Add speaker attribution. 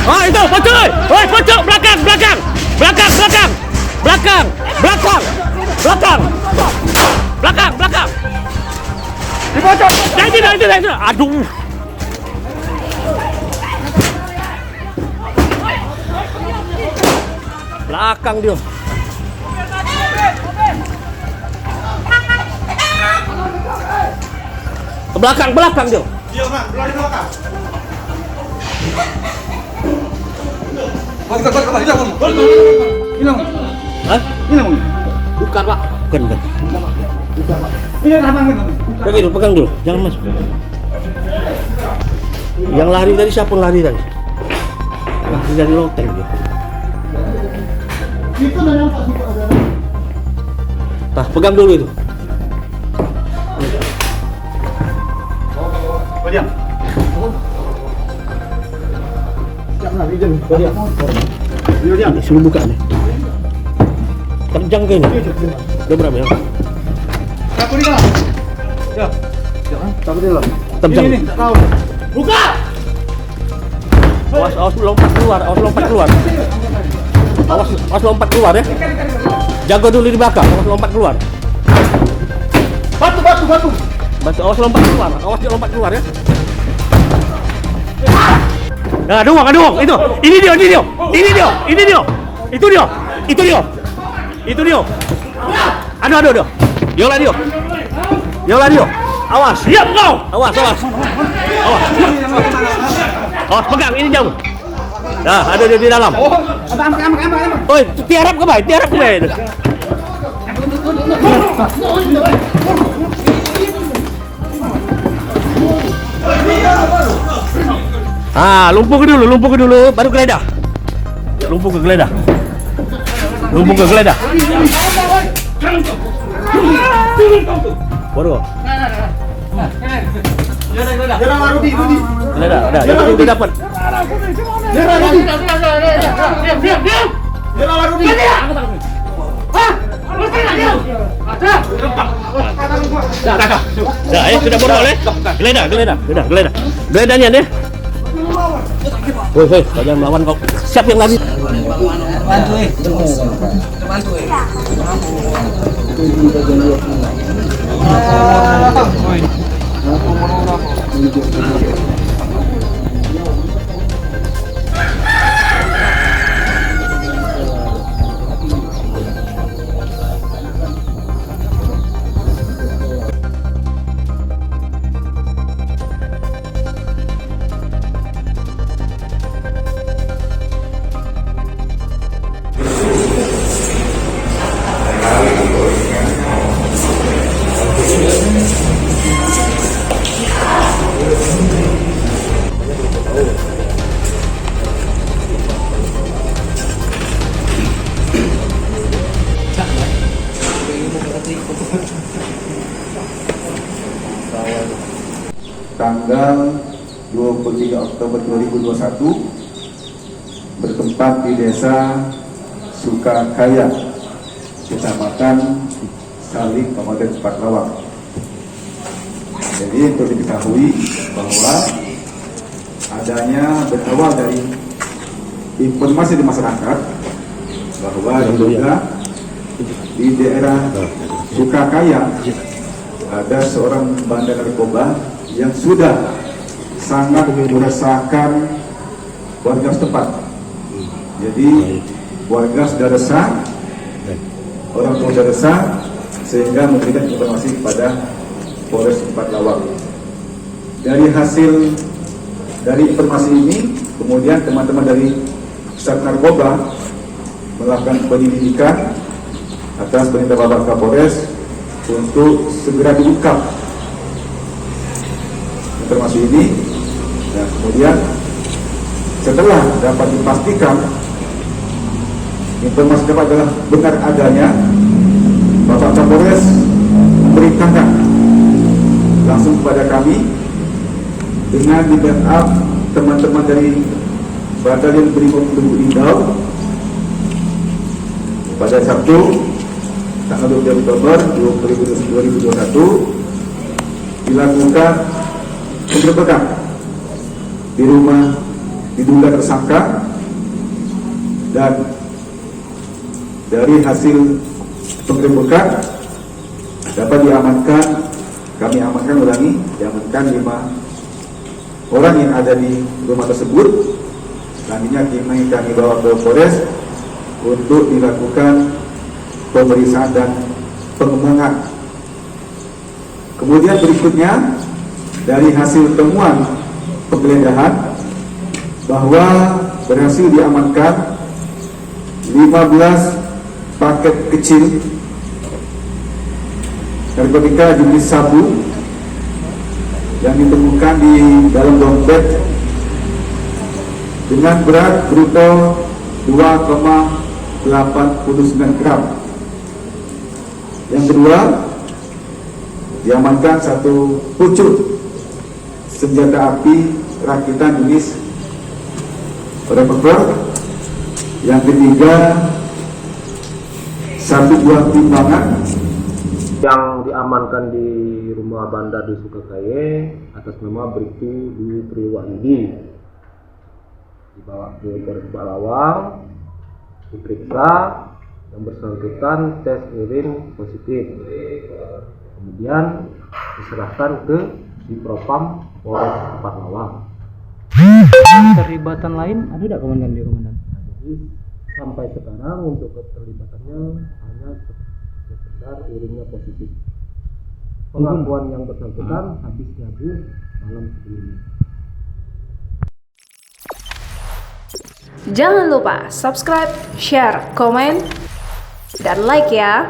Speaker 1: Oh itu pocong, woi pocong belakang, belakang, belakang, belakang, belakang, belakang, belakang, belakang, belakang. Di pocong. Itu. Aduh. Belakang dia. Ke belakang dia.
Speaker 2: Iya, Bang, di belakang. Hilang.
Speaker 1: Hah?
Speaker 2: Hilang.
Speaker 1: Bukan, Pak. Bukan.
Speaker 2: Ini abang ini.
Speaker 1: Pegang dulu. Jangan masuk. Yang lari tadi siapa yang lari tadi? Lari dari loteng dia.
Speaker 2: Itu dari Pak Suko ada.
Speaker 1: Nah, pegang dulu itu.
Speaker 2: Oh, dia. Siap lari jam. Dia.
Speaker 1: Ini suruh buka nih. Terjang ke ini. Udah berapa ya?
Speaker 2: Aku di mana? Ya. Jangan, takut dia lah.
Speaker 1: Terjang.
Speaker 2: Ini, tahu. Buka.
Speaker 1: Awas lompat keluar, awas lompat keluar. Awas lompat keluar ya. Jaga dulu di belakang, awas lompat keluar.
Speaker 2: Batu.
Speaker 1: Bantu awas lompat keluar, awas dia lompat keluar ya. Nah, doang. Ini dia. Itu dia. Aduh. Yola dia. Awas, siap kau. Awas. Awas, pegang ini jauh. Nah, ada dia di dalam.
Speaker 2: Am.
Speaker 1: Oi, tiarap ke baik itu. Lumpuh ke dulu, baru geledah. Lumpuh ke geledah. Baru.
Speaker 2: Rudi.
Speaker 1: Geledah, udah. Yang penting dia dapat.
Speaker 2: Rudi.
Speaker 1: Dah, sudah boleh. Geledah. Geledahnya deh. Woi, kau jangan melawan kau. Siapa yang lari?
Speaker 3: Bantu.
Speaker 4: Tanggal 23 Oktober 2021 bertempat di Desa Sukakaya, Kecamatan Saling, Kabupaten Patlawang. Jadi untuk diketahui bahwa adanya berawal dari informasi di masyarakat bahwa juga di daerah Sukakaya ada seorang bandar narkoba yang sudah sangat meresahkan warga setempat. Jadi warga sudah resah, orang tua sudah resah, sehingga memberikan informasi kepada Polres Patlawang. Dari informasi ini, kemudian teman-teman dari Sat Narkoba melakukan penyelidikan atas perintah Bapak Kapolres untuk segera diungkap informasi ini. Dan kemudian setelah dapat dipastikan informasi dapat adalah benar adanya, Bapak Kapolres memerintahkan langsung kepada kami dengan di-backup teman-teman dari Batalion Brimob Lubuk Linggau pada Sabtu tanggal 20 Oktober 2021 dilakukan penggerbekan di rumah diduga tersangka Dan dari hasil penggerebekan dapat kami amankan 5 orang yang ada di rumah tersebut. Selanjutnya kami bawa ke Polres untuk dilakukan pemeriksaan dan pengembangan. Kemudian berikutnya, dari hasil temuan penggeledahan bahwa berhasil diamankan 15 paket kecil narkotika jenis sabu yang ditemukan di dalam dompet dengan berat bruto 2,89 gram. Yang kedua, diamankan 1 pucuk senjata api rakitan jenis revolver. Yang ketiga, 1 buah timbangan.
Speaker 3: Yang diamankan di rumah bandar di Sukakaye atas nama Bribtu Dwi Priwahyudi dibawa ke Polres Balawang, diperiksa, yang bersangkutan tes urin positif, kemudian diserahkan ke Dipropam Polres Balawang.
Speaker 2: Terlibatan lain ada tidak komandan di komandan?
Speaker 3: Jadi sampai sekarang untuk keterlibatannya hanya sekedar urinnya positif. Pengakuan yang bersangkutan habis nyabu malam sebelumnya.
Speaker 5: Jangan lupa subscribe, share, komen, dan like ya.